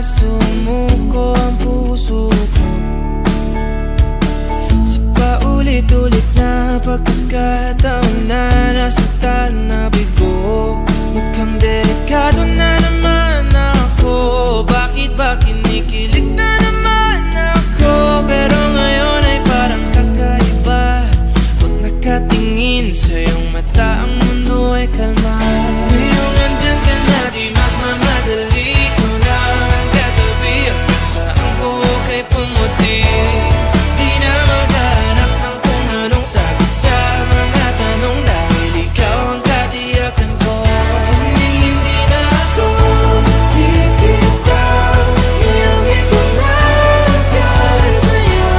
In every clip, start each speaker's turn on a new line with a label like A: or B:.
A: sumuko ang puso ko sa paulit-ulit na pagkakataon na nasaktan na bigo. Mukhang delikado na naman ako. Bakit ba kinikilig na naman ako? Pero ngayon ay parang kakaiba. Pag nakatingin sa iyong mata, ang mundo ay kalma. Ngayong andyan ka na, di magmamadali. Ko na ang katabi, hanggang saan buhok ay pumuti. Di na maghanap ng kung anong sagot sa mga tanong, dahil ikaw ang katiyakan ko. Hindi na ako bibitaw, iyong ipanagay sa'yo.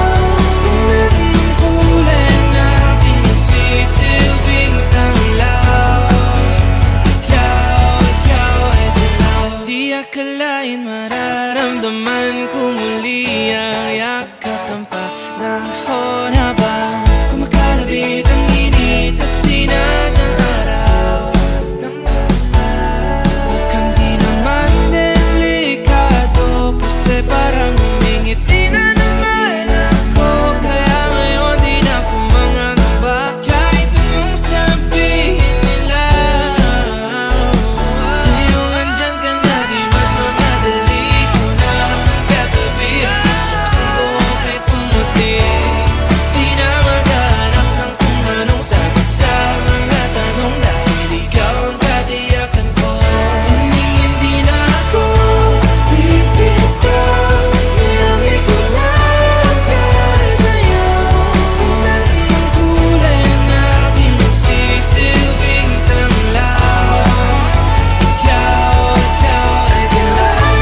A: Tingnan mong kulay ang aking nagsisilbing tanglaw. Ikaw ay dilaw. Di akalain mararamdaman ko muli ang yakap ng panahon habang kumakalabit ang init at sinag ng araw. Mukhang di naman delikado, kasi parang humingiti na naman ako. Kaya ngayon di na ako mangangamba, kahit anong sabihin nila. Ngayong andyan ka na, di magmamadali. Ko na ang katabi, hanggang saan buhok ay pumuti. Di na maghanap ng kung anong sagot sa mga tanong, dahil ikaw ang katiyakan ko. Hindi na ako bibitaw, iyong ipanagay sa'yo. Tingnan mong kulay ang aking nagsisilbing tanglaw. Ikaw ay dilaw.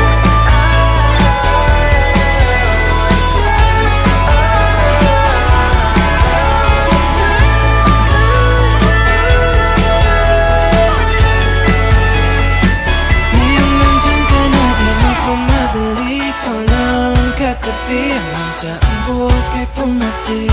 A: Ngayong nandyan ka na, di magmamadali. Ko lang ang katabi, hanggang saan buhok ay pumati.